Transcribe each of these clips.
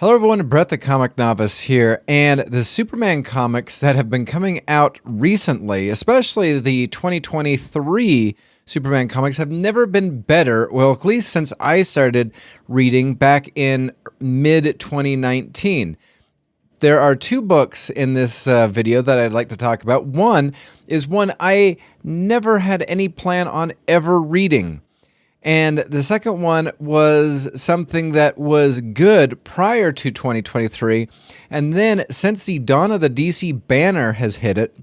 Hello everyone, Brett the Comic Novice here, and the Superman comics that have been coming out recently, especially the 2023 Superman comics, have never been better, well, at least since I started reading back in mid-2019. There are two books in this video that I'd like to talk about. One is one I never had any plan on ever reading. And the second one was something that was good prior to 2023. And then since the dawn of the DC banner has hit it,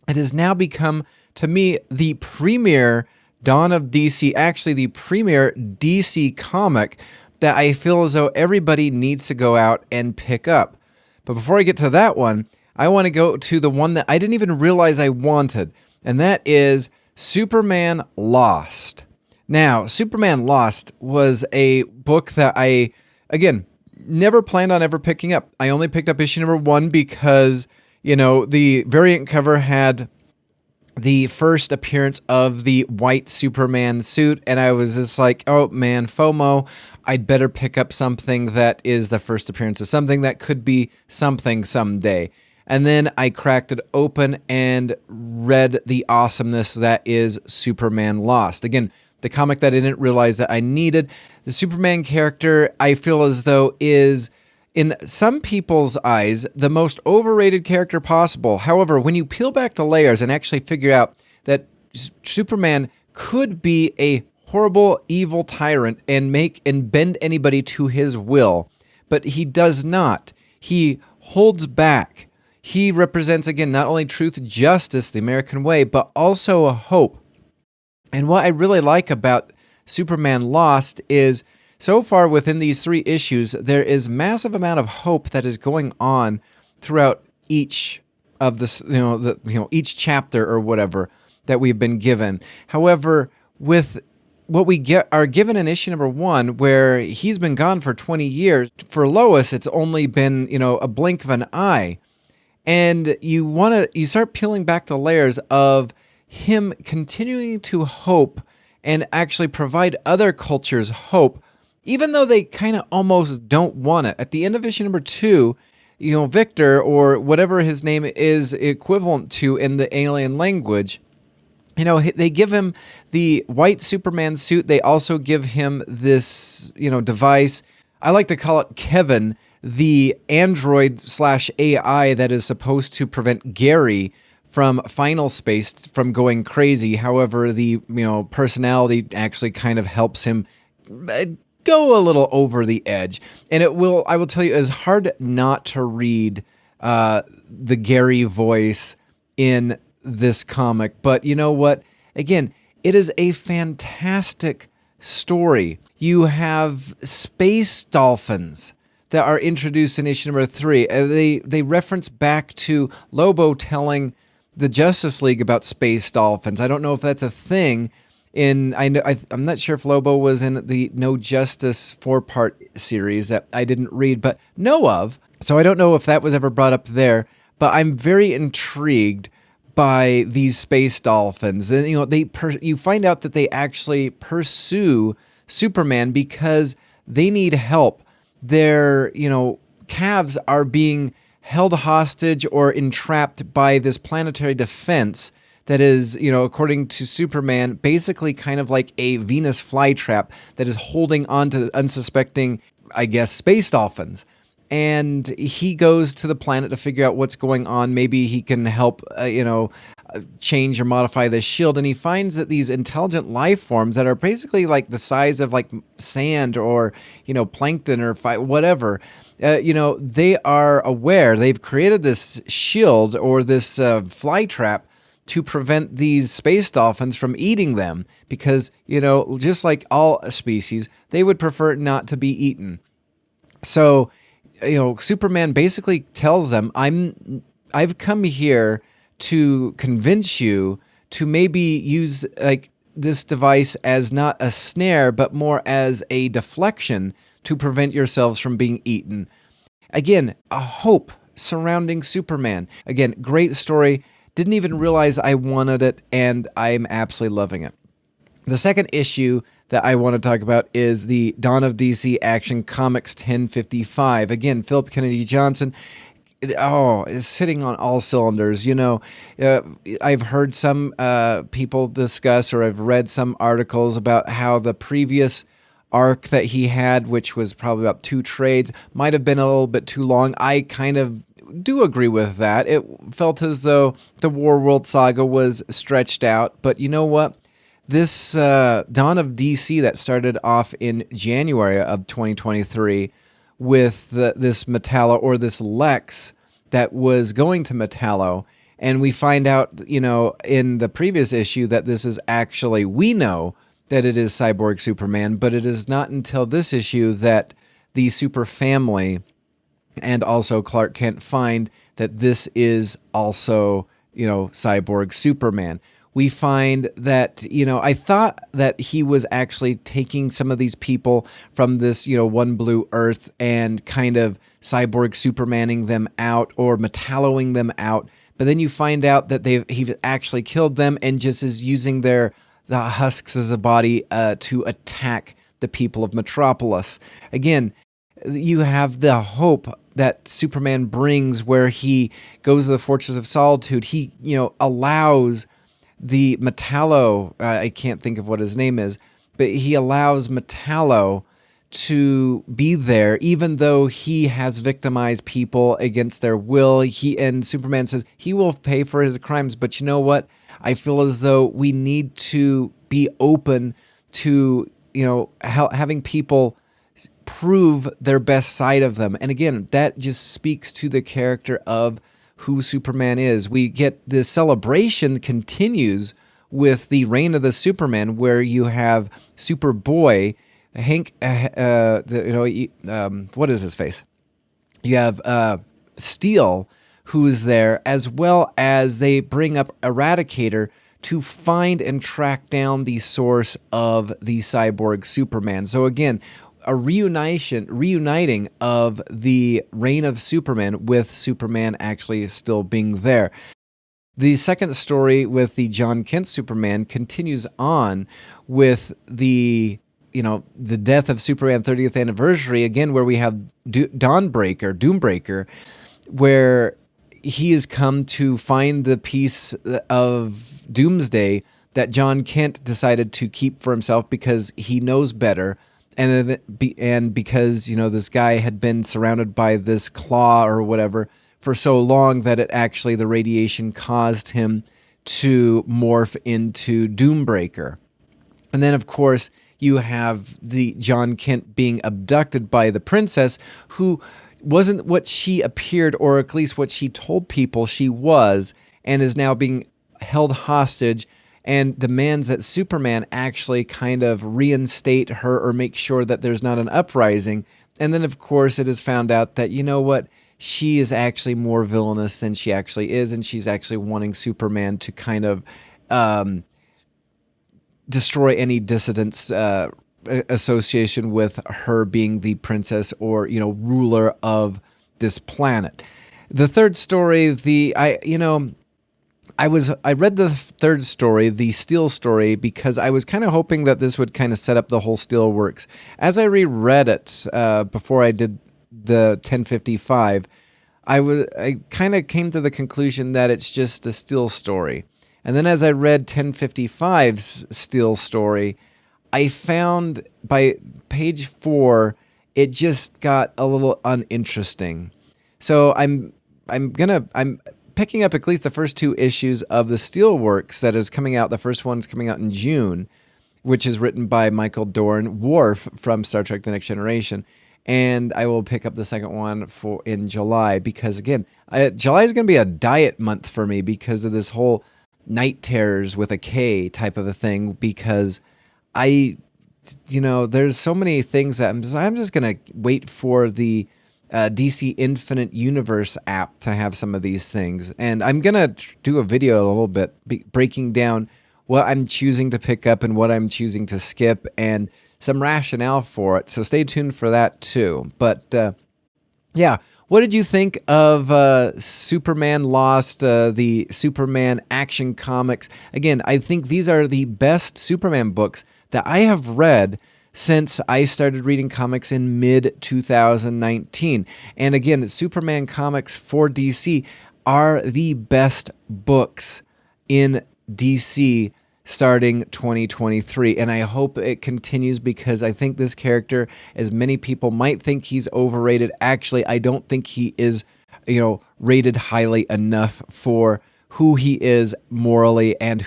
it has now become, to me, the premier dawn of DC, actually the premier DC comic that I feel as though everybody needs to go out and pick up. But before I get to that one, I want to go to the one that I didn't even realize I wanted, and that is Superman Lost. Now, Superman Lost was a book that I, again, never planned on ever picking up. I only picked up issue number 1 because, you know, the variant cover had the first appearance of the white Superman suit, and I was just like, oh man, FOMO, I'd better pick up something that is the first appearance of something that could be something someday. And then I cracked it open and read the awesomeness that is Superman Lost. Again, the comic that I didn't realize that I needed. The Superman character, I feel as though, is, in some people's eyes, the most overrated character possible. However, when you peel back the layers and actually figure out that Superman could be a horrible, evil tyrant and bend anybody to his will, but he does not. He holds back. He represents, again, not only truth, justice, the American way, but also a hope. And what I really like about Superman Lost is, so far within these 3 issues, there is massive amount of hope that is going on throughout each of the, each chapter or whatever that we've been given. However, with what we are given in issue number 1, where he's been gone for 20 years, for Lois, it's only been, a blink of an eye. And you start peeling back the layers of him continuing to hope and actually provide other cultures hope, even though they kind of almost don't want it. At the end of issue number 2, Victor, or whatever his name is equivalent to in the alien language, they give him the white Superman suit. They also give him this, device. I like to call it Kevin, the android/AI that is supposed to prevent Gary from Final Space from going crazy. However, the personality actually kind of helps him go a little over the edge. And I will tell you, it's hard not to read the Gary voice in this comic. But you know what? Again, it is a fantastic story. You have space dolphins that are introduced in issue number 3. They reference back to Lobo telling the Justice League about space dolphins. I don't know if that's a thing. I'm not sure if Lobo was in the No Justice 4-part series that I didn't read, but know of. So I don't know if that was ever brought up there. But I'm very intrigued by these space dolphins. And you find out that they actually pursue Superman because they need help. Their calves are being held hostage or entrapped by this planetary defense that is, according to Superman, basically kind of like a Venus flytrap that is holding on to unsuspecting, I guess, space dolphins. And he goes to the planet to figure out what's going on. Maybe he can help, change or modify the shield. And he finds that these intelligent life forms that are basically like the size of like sand or, plankton or whatever, they are aware. They've created this shield or this fly trap to prevent these space dolphins from eating them because, just like all species, they would prefer not to be eaten. So, Superman basically tells them, I've come here to convince you to maybe use like this device as not a snare, but more as a deflection to prevent yourselves from being eaten. Again, a hope surrounding Superman. Again, great story. Didn't even realize I wanted it, and I'm absolutely loving it. The second issue that I want to talk about is the Dawn of DC Action Comics 1055. Again, Philip Kennedy Johnson. Oh, is sitting on all cylinders. I've heard some people discuss, or I've read some articles about how the previous arc that he had, which was probably about 2 trades, might have been a little bit too long. I kind of do agree with that. It felt as though the War World saga was stretched out, but you know what? This Dawn of DC that started off in January of 2023 with this Metallo, or this Lex that was going to Metallo, and we find out, in the previous issue that this is actually, we know that it is Cyborg Superman, but it is not until this issue that the Super Family and also Clark Kent find that this is also, Cyborg Superman. We find that, I thought that he was actually taking some of these people from this, One Blue Earth and kind of Cyborg Supermaning them out or Metalloing them out. But then you find out that he's actually killed them and just is using the husks as a body to attack the people of Metropolis. Again, you have the hope that Superman brings where he goes to the Fortress of Solitude. He, allows the Metallo, I can't think of what his name is, but he allows Metallo to be there, even though he has victimized people against their will. And Superman says he will pay for his crimes, but you know what? I feel as though we need to be open to, having people prove their best side of them. And again, that just speaks to the character of who Superman is. We get this celebration continues with the Reign of the Superman, where you have Superboy, Hank, what is his face? You have Steel, who's there, as well as they bring up Eradicator to find and track down the source of the Cyborg Superman. So again, a reuniting of the Reign of Superman with Superman actually still being there. The second story with the John Kent Superman continues on with the death of Superman 30th anniversary, again, where we have Doombreaker, where he has come to find the piece of Doomsday that John Kent decided to keep for himself because he knows better. And because, this guy had been surrounded by this claw or whatever for so long that the radiation caused him to morph into Doombreaker. And then, of course, you have the John Kent being abducted by the princess, who wasn't what she appeared, or at least what she told people she was, and is now being held hostage and demands that Superman actually kind of reinstate her or make sure that there's not an uprising. And then, of course, it is found out that, she is actually more villainous than she actually is, and she's actually wanting Superman to kind of destroy any dissidents association with her being the princess or, ruler of this planet. The third story, I read the third story, the Steel story, because I was kind of hoping that this would kind of set up the whole Steel works. As I reread it before I did the 1055, I kind of came to the conclusion that it's just a Steel story. And then as I read 1055's Steel story, I found by page 4, it just got a little uninteresting. So I'm picking up at least the first 2 issues of the Steelworks that is coming out. The first one's coming out in June, which is written by Michael Dorn, Worf from Star Trek The Next Generation. And I will pick up the second one in July because, again, July is going to be a diet month for me because of this whole Night Terrors with a K type of a thing, because there's so many things that I'm just going to wait for the DC Infinite Universe app to have some of these things. And I'm going to do a video a little bit breaking down what I'm choosing to pick up and what I'm choosing to skip and some rationale for it. So stay tuned for that too. But yeah, what did you think of Superman Lost, the Superman Action Comics? Again, I think these are the best Superman books that I have read since I started reading comics in mid-2019. And again, Superman comics for DC are the best books in DC starting 2023. And I hope it continues, because I think this character, as many people might think he's overrated, actually, I don't think he is, rated highly enough for who he is morally and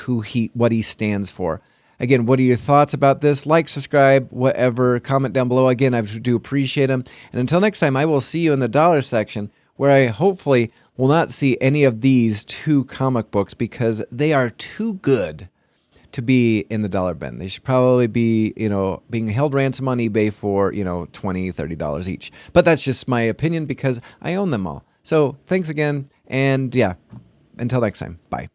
what he stands for. Again, what are your thoughts about this? Like, subscribe, whatever, comment down below. Again, I do appreciate them. And until next time, I will see you in the dollar section, where I hopefully will not see any of these 2 comic books, because they are too good to be in the dollar bin. They should probably be, being held ransom on eBay for, $20, $30 each. But that's just my opinion, because I own them all. So thanks again. And yeah, until next time, bye.